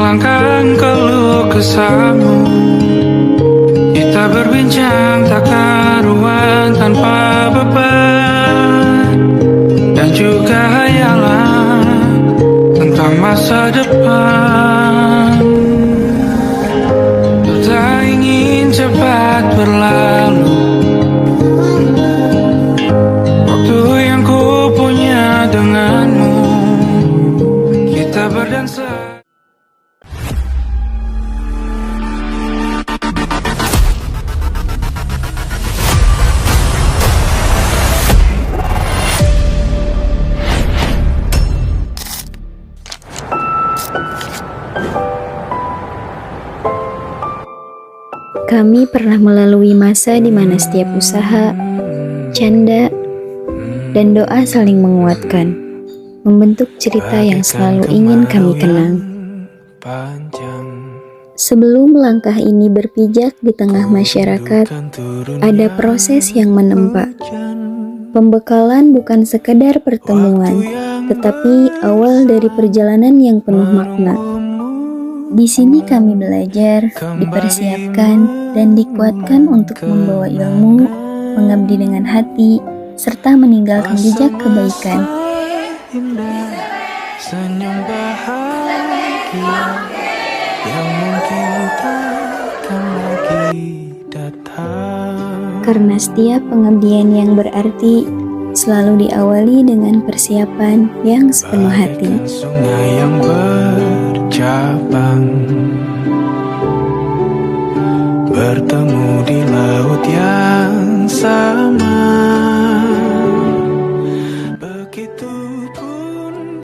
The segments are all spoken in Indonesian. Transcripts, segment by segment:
hilangkan keluh kesahmu. Kita berbincang tak karuan tanpa beban, dan juga hayalan tentang masa depan. Tak ingin cepat berlalu waktu yang ku punya denganmu. Kita berdansa. Kami pernah melalui masa di mana setiap usaha, canda, dan doa saling menguatkan, membentuk cerita yang selalu ingin kami kenang. Sebelum langkah ini berpijak di tengah masyarakat, ada proses yang menempa. Pembekalan bukan sekedar pertemuan, tetapi awal dari perjalanan yang penuh makna. Di sini kami belajar, dipersiapkan, dan dikuatkan untuk membawa ilmu, mengabdi dengan hati, serta meninggalkan jejak kebaikan. Senyum bahagia yang mungkin takkan lagi datang. Karena setiap pengabdian yang berarti selalu diawali dengan persiapan yang sepenuh hati. Sungai yang bercabang bertemu di laut yang sama. Begitupun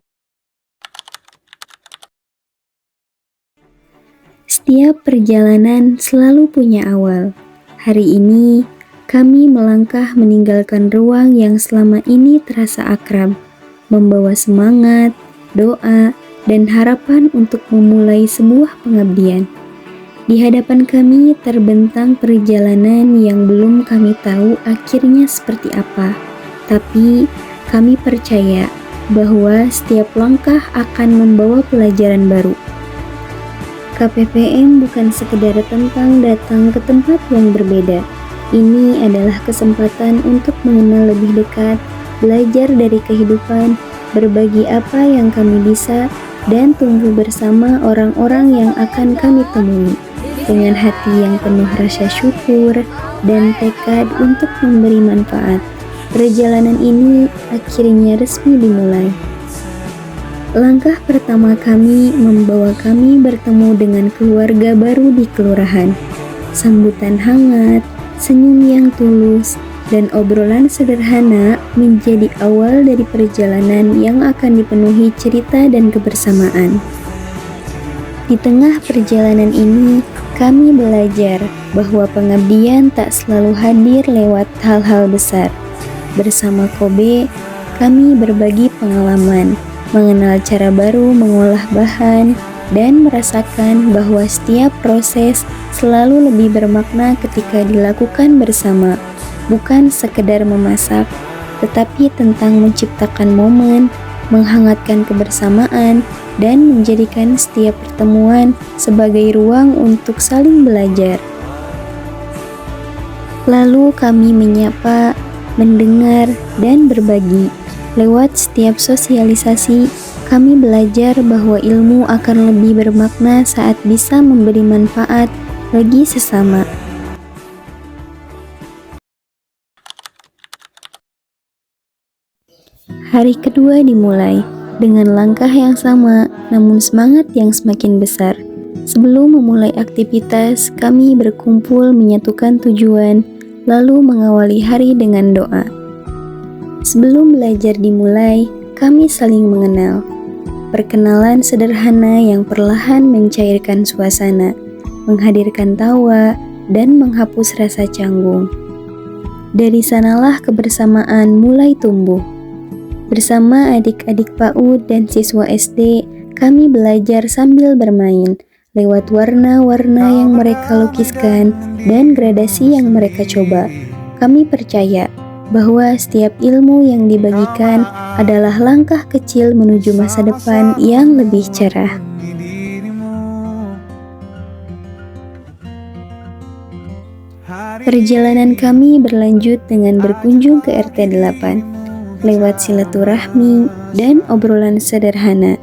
Setiap perjalanan selalu punya awal. Hari ini kami melangkah meninggalkan ruang yang selama ini terasa akrab, membawa semangat, doa, dan harapan untuk memulai sebuah pengabdian. Di hadapan kami terbentang perjalanan yang belum kami tahu akhirnya seperti apa, tapi kami percaya bahwa setiap langkah akan membawa pelajaran baru. KPPM bukan sekedar tentang datang ke tempat yang berbeda. Ini adalah kesempatan untuk mengenal lebih dekat, belajar dari kehidupan, berbagi apa yang kami bisa, dan tumbuh bersama orang-orang yang akan kami temui. Dengan hati yang penuh rasa syukur dan tekad untuk memberi manfaat, perjalanan ini akhirnya resmi dimulai. Langkah pertama kami membawa kami bertemu dengan keluarga baru di kelurahan. Sambutan hangat, senyum yang tulus, dan obrolan sederhana menjadi awal dari perjalanan yang akan dipenuhi cerita dan kebersamaan. Di tengah perjalanan ini, kami belajar bahwa pengabdian tak selalu hadir lewat hal-hal besar. Bersama Kobe, kami berbagi pengalaman, mengenal cara baru mengolah bahan, dan merasakan bahwa setiap proses selalu lebih bermakna ketika dilakukan bersama, bukan sekedar memasak, tetapi tentang menciptakan momen, menghangatkan kebersamaan, dan menjadikan setiap pertemuan sebagai ruang untuk saling belajar. Lalu kami menyapa, mendengar, dan berbagi. Lewat setiap sosialisasi, kami belajar bahwa ilmu akan lebih bermakna saat bisa memberi manfaat bagi sesama. Hari kedua dimulai dengan langkah yang sama, namun semangat yang semakin besar. Sebelum memulai aktivitas, kami berkumpul menyatukan tujuan, lalu mengawali hari dengan doa. Sebelum belajar dimulai, kami saling mengenal. Perkenalan sederhana yang perlahan mencairkan suasana, menghadirkan tawa, dan menghapus rasa canggung. Dari sanalah kebersamaan mulai tumbuh. Bersama adik-adik PAUD dan siswa SD, kami belajar sambil bermain, lewat warna-warna yang mereka lukiskan dan gradasi yang mereka coba. Kami percaya bahwa setiap ilmu yang dibagikan adalah langkah kecil menuju masa depan yang lebih cerah. Perjalanan kami berlanjut dengan berkunjung ke RT 8, lewat silaturahmi dan obrolan sederhana.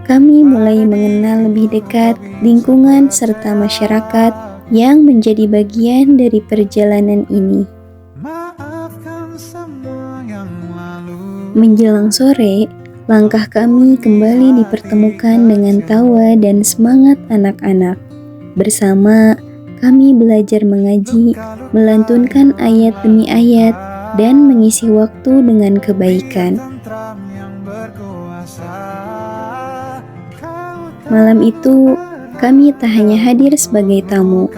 Kami mulai mengenal lebih dekat lingkungan serta masyarakat yang menjadi bagian dari perjalanan ini. Menjelang sore, langkah kami kembali dipertemukan dengan tawa dan semangat anak-anak. Bersama, kami belajar mengaji, melantunkan ayat demi ayat, dan mengisi waktu dengan kebaikan. Malam itu, kami tak hanya hadir sebagai tamu,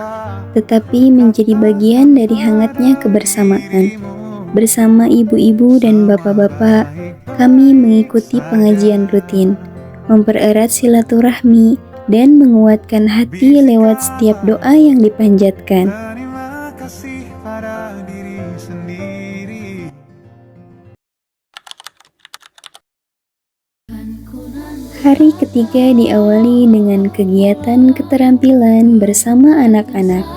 tetapi menjadi bagian dari hangatnya kebersamaan. Bersama ibu-ibu dan bapak-bapak, kami mengikuti pengajian rutin, mempererat silaturahmi, dan menguatkan hati lewat setiap doa yang dipanjatkan. Hari ketiga diawali dengan kegiatan keterampilan bersama anak-anak.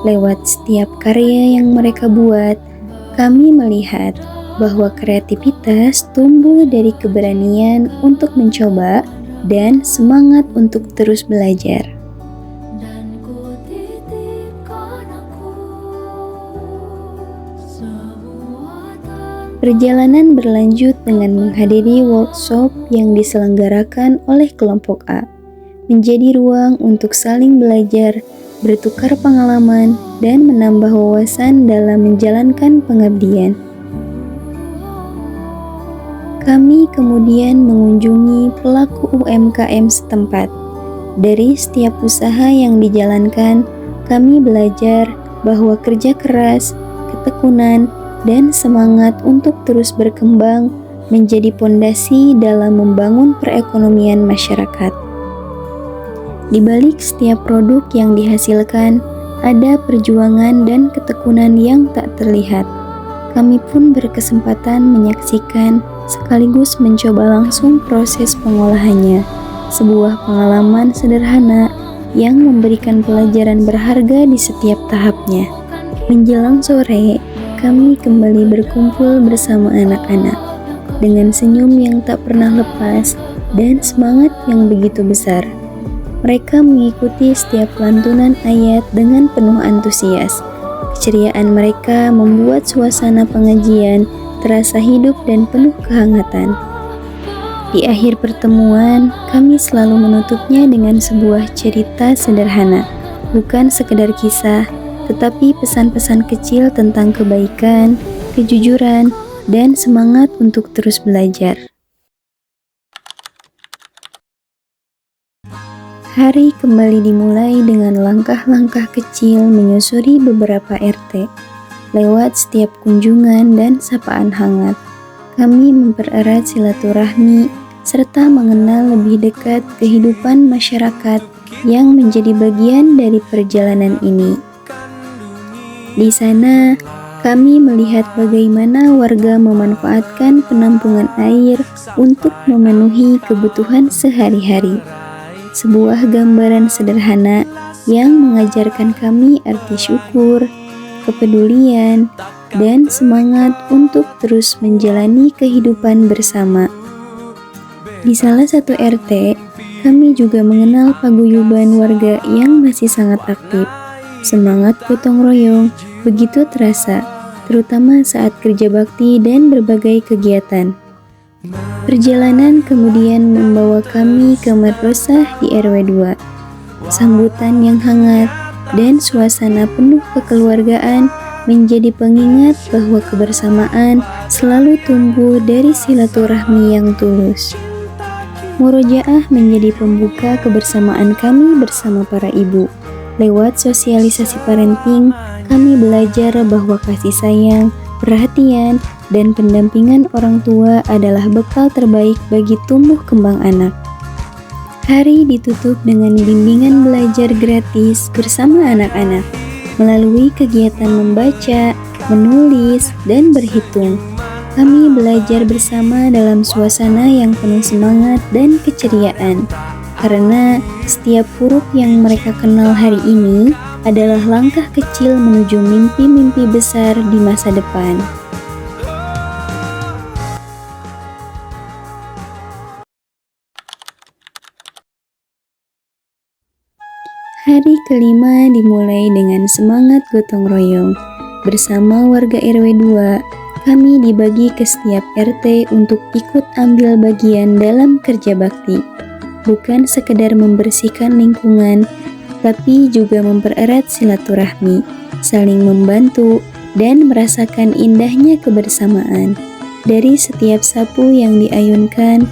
Lewat setiap karya yang mereka buat, kami melihat bahwa kreativitas tumbuh dari keberanian untuk mencoba dan semangat untuk terus belajar. Perjalanan berlanjut dengan menghadiri workshop yang diselenggarakan oleh kelompok A, menjadi ruang untuk saling belajar, bertukar pengalaman, dan menambah wawasan dalam menjalankan pengabdian. Kami kemudian mengunjungi pelaku UMKM setempat. Dari setiap usaha yang dijalankan, kami belajar bahwa kerja keras, ketekunan, dan semangat untuk terus berkembang menjadi pondasi dalam membangun perekonomian masyarakat. Di balik setiap produk yang dihasilkan, ada perjuangan dan ketekunan yang tak terlihat. Kami pun berkesempatan menyaksikan sekaligus mencoba langsung proses pengolahannya, sebuah pengalaman sederhana yang memberikan pelajaran berharga di setiap tahapnya. Menjelang sore, kami kembali berkumpul bersama anak-anak, dengan senyum yang tak pernah lepas dan semangat yang begitu besar. Mereka mengikuti setiap lantunan ayat dengan penuh antusias. Keceriaan mereka membuat suasana pengajian terasa hidup dan penuh kehangatan. Di akhir pertemuan, kami selalu menutupnya dengan sebuah cerita sederhana, bukan sekedar kisah, tetapi pesan-pesan kecil tentang kebaikan, kejujuran, dan semangat untuk terus belajar. Hari kembali dimulai dengan langkah-langkah kecil menyusuri beberapa RT. Lewat setiap kunjungan dan sapaan hangat, kami mempererat silaturahmi serta mengenal lebih dekat kehidupan masyarakat yang menjadi bagian dari perjalanan ini. Di sana, kami melihat bagaimana warga memanfaatkan penampungan air untuk memenuhi kebutuhan sehari-hari. Sebuah gambaran sederhana yang mengajarkan kami arti syukur, kepedulian, dan semangat untuk terus menjalani kehidupan bersama. Di salah satu RT, kami juga mengenal paguyuban warga yang masih sangat aktif. Semangat gotong royong begitu terasa, terutama saat kerja bakti dan berbagai kegiatan. Perjalanan kemudian membawa kami ke madrasah di RW 2. Sambutan yang hangat dan suasana penuh kekeluargaan menjadi pengingat bahwa kebersamaan selalu tumbuh dari silaturahmi yang tulus. Murojaah menjadi pembuka kebersamaan kami bersama para ibu. Lewat sosialisasi parenting, kami belajar bahwa kasih sayang, perhatian, dan pendampingan orang tua adalah bekal terbaik bagi tumbuh kembang anak. Hari ditutup dengan bimbingan belajar gratis bersama anak-anak melalui kegiatan membaca, menulis, dan berhitung. Kami belajar bersama dalam suasana yang penuh semangat dan keceriaan. karena setiap huruf yang mereka kenal hari ini adalah langkah kecil menuju mimpi-mimpi besar di masa depan. Hari kelima dimulai dengan semangat gotong royong. Bersama warga RW 2, kami dibagi ke setiap RT untuk ikut ambil bagian dalam kerja bakti. Bukan sekedar membersihkan lingkungan, tapi juga mempererat silaturahmi, saling membantu, dan merasakan indahnya kebersamaan. Dari setiap sapu yang diayunkan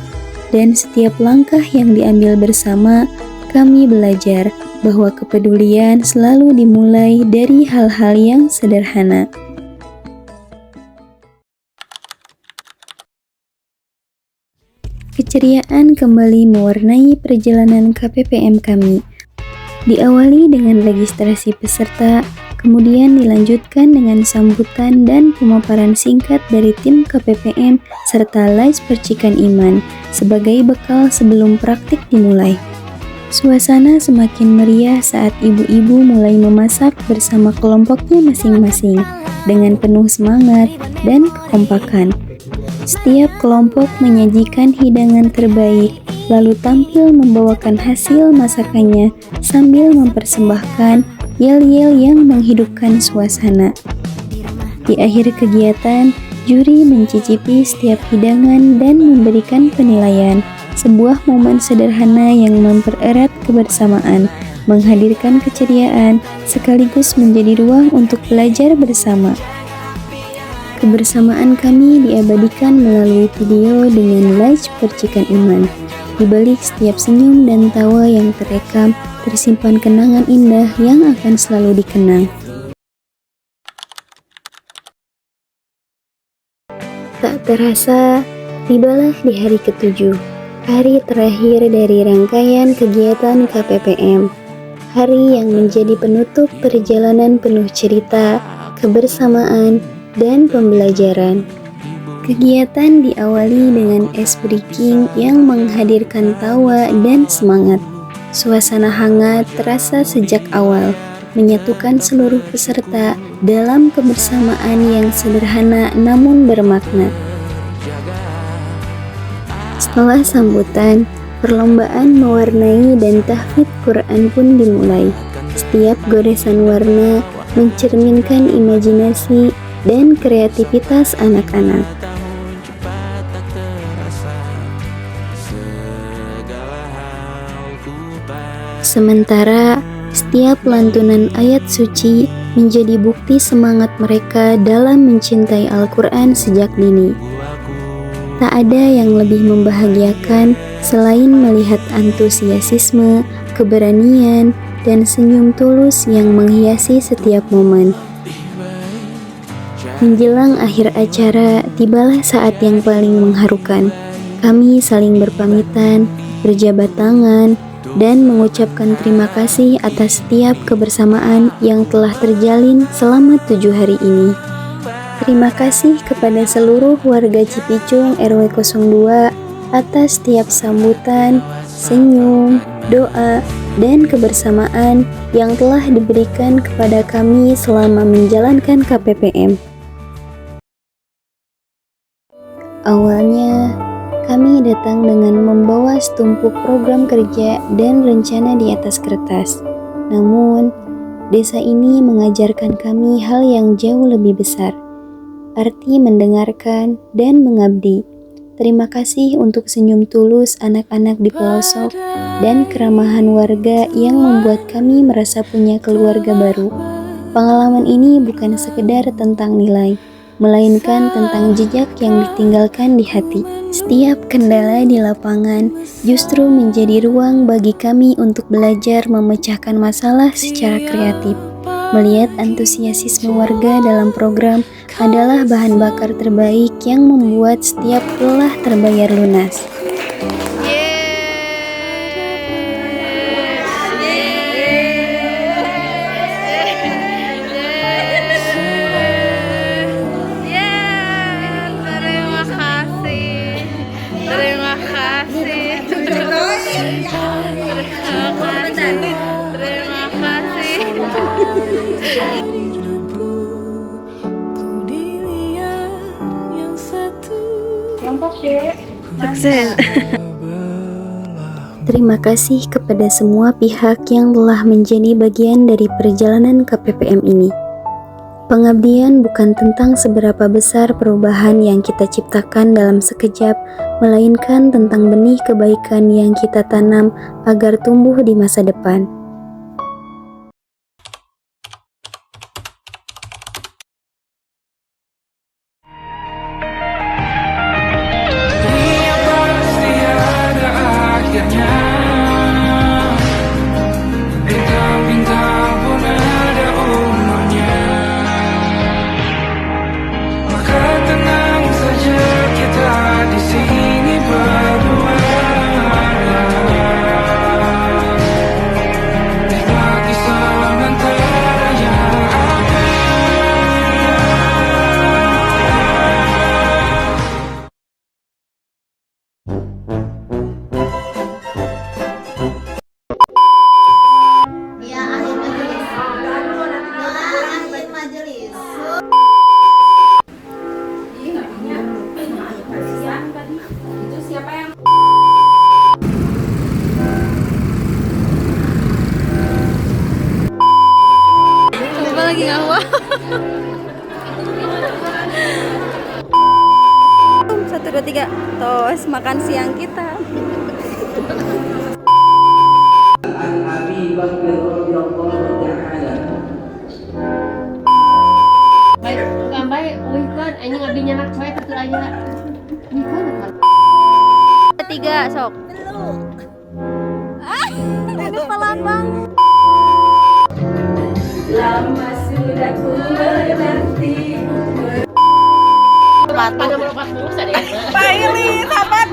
dan setiap langkah yang diambil bersama, kami belajar bahwa kepedulian selalu dimulai dari hal-hal yang sederhana. Keceriaan kembali mewarnai perjalanan KPPM kami. Diawali dengan registrasi peserta, kemudian dilanjutkan dengan sambutan dan pemaparan singkat dari tim KPPM serta les percikan iman sebagai bekal sebelum praktik dimulai. Suasana semakin meriah saat ibu-ibu mulai memasak bersama kelompoknya masing-masing dengan penuh semangat dan kekompakan. Setiap kelompok menyajikan hidangan terbaik, lalu tampil membawakan hasil masakannya sambil mempersembahkan yel-yel yang menghidupkan suasana. Di akhir kegiatan, juri mencicipi setiap hidangan dan memberikan penilaian. Sebuah momen sederhana yang mempererat kebersamaan, menghadirkan keceriaan, sekaligus menjadi ruang untuk belajar bersama. Kebersamaan kami diabadikan melalui video dengan live percikan iman. Di balik setiap senyum dan tawa yang terekam, tersimpan kenangan indah yang akan selalu dikenang. Tak terasa, tibalah di hari ketujuh. Hari terakhir dari rangkaian kegiatan KPPM, hari yang menjadi penutup perjalanan penuh cerita, kebersamaan, dan pembelajaran. Kegiatan diawali dengan ice breaking yang menghadirkan tawa dan semangat. Suasana hangat terasa sejak awal, menyatukan seluruh peserta dalam kebersamaan yang sederhana namun bermakna. Setelah sambutan, perlombaan mewarnai dan tahfidz Quran pun dimulai. Setiap goresan warna mencerminkan imajinasi dan kreativitas anak-anak. Sementara, setiap lantunan ayat suci menjadi bukti semangat mereka dalam mencintai Al-Quran sejak dini. Tak ada yang lebih membahagiakan selain melihat antusiasisme, keberanian, dan senyum tulus yang menghiasi setiap momen. Menjelang akhir acara, tibalah saat yang paling mengharukan. Kami saling berpamitan, berjabat tangan, dan mengucapkan terima kasih atas setiap kebersamaan yang telah terjalin selama 7 hari ini. Terima kasih kepada seluruh warga Cipicung RW 02 atas setiap sambutan, senyum, doa, dan kebersamaan yang telah diberikan kepada kami selama menjalankan KPPM. Awalnya, kami datang dengan membawa setumpuk program kerja dan rencana di atas kertas. Namun, desa ini mengajarkan kami hal yang jauh lebih besar. Arti mendengarkan dan mengabdi. Terima kasih untuk senyum tulus anak-anak di pelosok dan keramahan warga yang membuat kami merasa punya keluarga baru. Pengalaman ini bukan sekedar tentang nilai, melainkan tentang jejak yang ditinggalkan di hati. Setiap kendala di lapangan justru menjadi ruang bagi kami untuk belajar memecahkan masalah secara kreatif. Melihat antusiasisme warga dalam program adalah bahan bakar terbaik yang membuat setiap lelah terbayar lunas. Terima kasih. Terima kasih. Ku dilihat yang satu Sukses. Terima kasih kepada semua pihak yang telah menjadi bagian dari perjalanan KPPM ini. Pengabdian bukan tentang seberapa besar perubahan yang kita ciptakan dalam sekejap, melainkan tentang benih kebaikan yang kita tanam agar tumbuh di masa depan. Dunia pasti ada akhirnya. Bintang-bintang pun ada umurnya. Maka tenang saja kita di sini berdua. Nikmati sementara yang ada. Ya, akhir majelis. Akhir majelis. Coba lagi ngawa. Satu dua tiga, tos makan siang kita. Gambar, kan, anjing abdi nyanak coy itu aja. Tiga sok. Ini pelan banget. Lama sudah ku menanti. Pada melupas mulus ada ya. Pak Ili, sabar